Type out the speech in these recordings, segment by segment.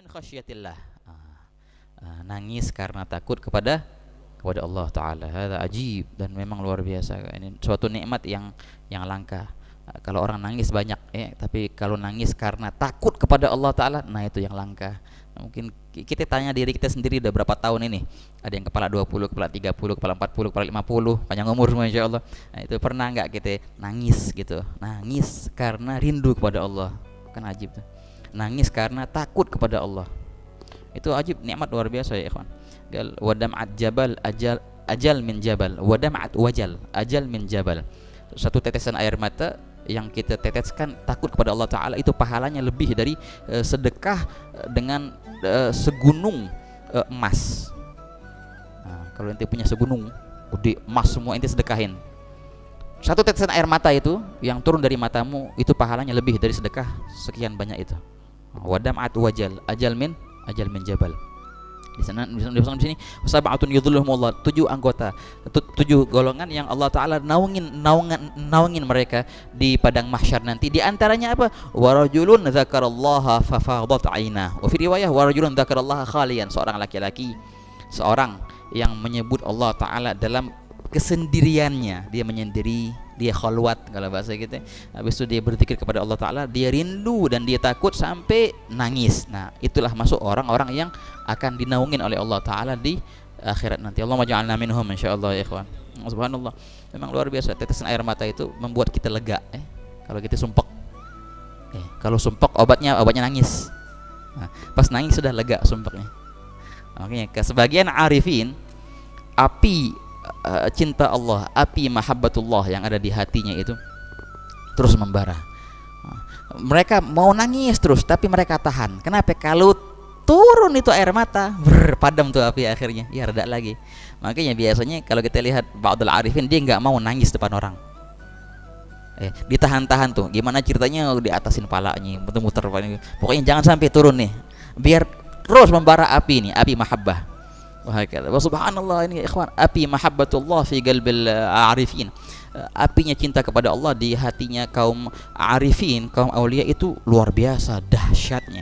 khasyatillah. Nangis karena takut kepada Allah Taala. Hada ajib, dan memang luar biasa. Ini suatu nikmat yang langka. Kalau orang nangis banyak, tapi kalau nangis karena takut kepada Allah Taala, nah itu yang langka. Mungkin kita tanya diri kita sendiri udah berapa tahun ini. Ada yang kepala 20, kepala 30, kepala 40, kepala 50, panjang umur semua insyaallah. Nah, itu pernah nggak kita nangis gitu? Nangis karena rindu kepada Allah. Kan ajib tuh. Nangis karena takut kepada Allah. Itu ajib, nikmat luar biasa ya ikhwan. Gal wadam'at jabal ajal min jabal, wadam'at wajal ajal min jabal. Satu tetesan air mata yang kita teteskan takut kepada Allah Ta'ala, itu pahalanya lebih dari sedekah dengan segunung emas. Kalau ente punya segunung gede emas semua, ente sedekahin. Satu tetesan air mata itu yang turun dari matamu, itu pahalanya lebih dari sedekah sekian banyak itu. Wadam'at wajal ajal min jabal. Di sana di sini sab'atun yudhilluhumullah, 7 anggota, 7 golongan yang Allah Taala naungin mereka di padang mahsyar nanti. Di antaranya apa? Warajulun dzakarallaha fafadat 'ainah. Wa fi riwayah warajulun dzakarallaha khalian, seorang laki-laki, seorang yang menyebut Allah Taala dalam kesendiriannya, dia menyendiri, dia khalwat kalau bahasa kita. Habis itu dia berzikir kepada Allah Taala, dia rindu dan dia takut sampai nangis. Nah, itulah masuk orang-orang yang akan dinaungin oleh Allah Taala di akhirat nanti. Allahumma ja'alna minhum insyaallah ya ikhwan. Subhanallah. Memang luar biasa, tetesan air mata itu membuat kita lega kalau kita sumpek. Kalau sumpek obatnya nangis. Nah, pas nangis sudah lega sumpeknya. Makanya sebagian arifin, api cinta Allah, api mahabbatullah yang ada di hatinya itu terus membara. Mereka mau nangis terus, tapi mereka tahan. Kenapa? Kalau turun itu air mata, padam tuh api akhirnya, ya reda lagi. Makanya biasanya kalau kita lihat ba'dul arifin, dia nggak mau nangis depan orang. Ditahan-tahan tuh. Gimana ceritanya? Diatasin palanya, muter-muter. Pokoknya jangan sampai turun nih, biar terus membara api nih, api mahabbah. Wa subhanallah, ini ikhwan, api mahabbatullah fi qalbil arifin. Apinya cinta kepada Allah di hatinya kaum arifin, kaum aulia itu luar biasa dahsyatnya.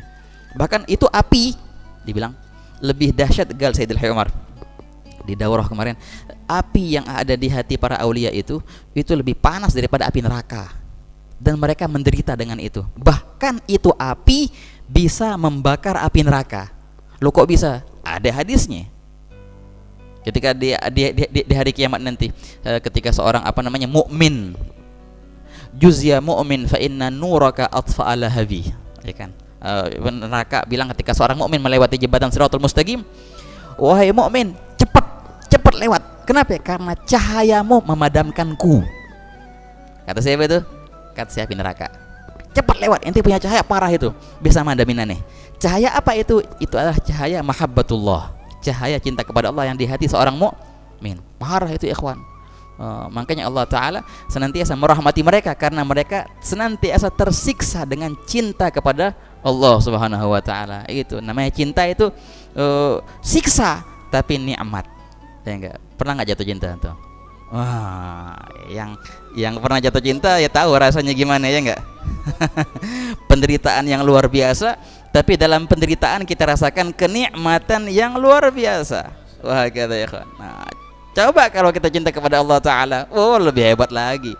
Bahkan itu api dibilang lebih dahsyat, gal Sayyidul Hayy Umar di daurah kemarin, api yang ada di hati para aulia itu lebih panas daripada api neraka, dan mereka menderita dengan itu. Bahkan itu api bisa membakar api neraka. Loh kok bisa? Ada hadisnya. Ketika di hari kiamat nanti, ketika seorang mukmin, juzya mu'min fa inna nuraka atfa ala habi, ya kan? Neraka bilang ketika seorang mukmin melewati jembatan Shirathul Mustaqim, wahai mukmin, cepat lewat. Kenapa? Karena cahayamu memadamkanku. Kata siapa itu? Kata siapa? Neraka. Cepat lewat, ente punya cahaya parah itu, bisa madamin aneh. Cahaya apa itu? Itu adalah cahaya mahabbatullah, cahaya cinta kepada Allah yang di hati seorang mukmin. Parah itu ikhwan. Makanya Allah Ta'ala senantiasa merahmati mereka, karena mereka senantiasa tersiksa dengan cinta kepada Allah Subhanahu wa Ta'ala. Itu namanya cinta itu siksa tapi nikmat. Ya enggak? Pernah enggak jatuh cinta tuh? Wah, yang pernah jatuh cinta ya tahu rasanya gimana, ya enggak? Penderitaan yang luar biasa, tapi dalam penderitaan kita rasakan kenikmatan yang luar biasa. Wah, kata ya kawan. Nah, coba kalau kita cinta kepada Allah Ta'ala, lebih hebat lagi,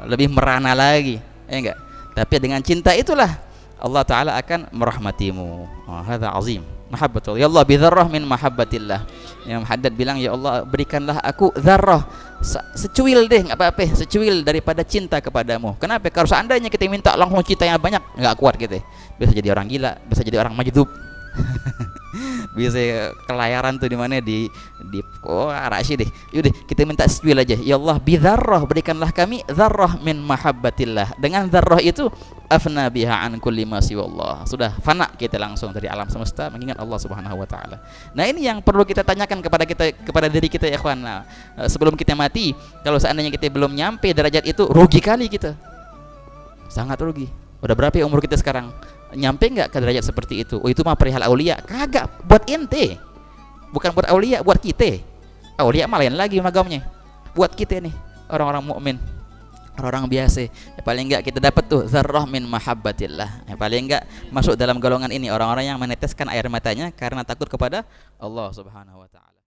lebih merana lagi, ya enggak? Tapi dengan cinta itulah Allah Ta'ala akan merahmatimu. Hadza azim mahabbatul ya Allah, bidzarrah min mahabbatillah. Yang Haddad bilang, ya Allah berikanlah aku dzarrah, secuil deh, nggak apa-apa, secuil daripada cinta kepadamu. Kenapa? Kalau seandainya kita minta langsung cinta yang banyak, nggak kuat kita. Bisa jadi orang gila, bisa jadi orang majdub. Bisa kelayaran tuh di mana di Rashid deh. Yaudah kita minta secuil aja. Ya Allah bidzarrah, berikanlah kami dzarrah min mahabbatillah. Dengan dzarrah itu afna biha an kulli ma siwallah. Sudah fana kita langsung dari alam semesta mengingat Allah Subhanahu wa Ta'ala. Nah, ini yang perlu kita tanyakan kepada diri kita ya ikhwan. Nah, sebelum kita mati, kalau seandainya kita belum nyampe derajat itu, rugi kali kita. Sangat rugi. Udah berapa ya umur kita sekarang? Nyampe nggak ke derajat seperti itu? Itu mah perihal aulia. Kagak, buat ente, bukan buat aulia, buat kita. Aulia mah lain lagi magamnya. Buat kita nih, orang-orang mukmin, orang biasa. Ya, paling enggak kita dapat tuh zarrah min mahabbatillah. Ya, paling enggak masuk dalam golongan ini orang-orang yang meneteskan air matanya karena takut kepada Allah Subhanahu wa taala.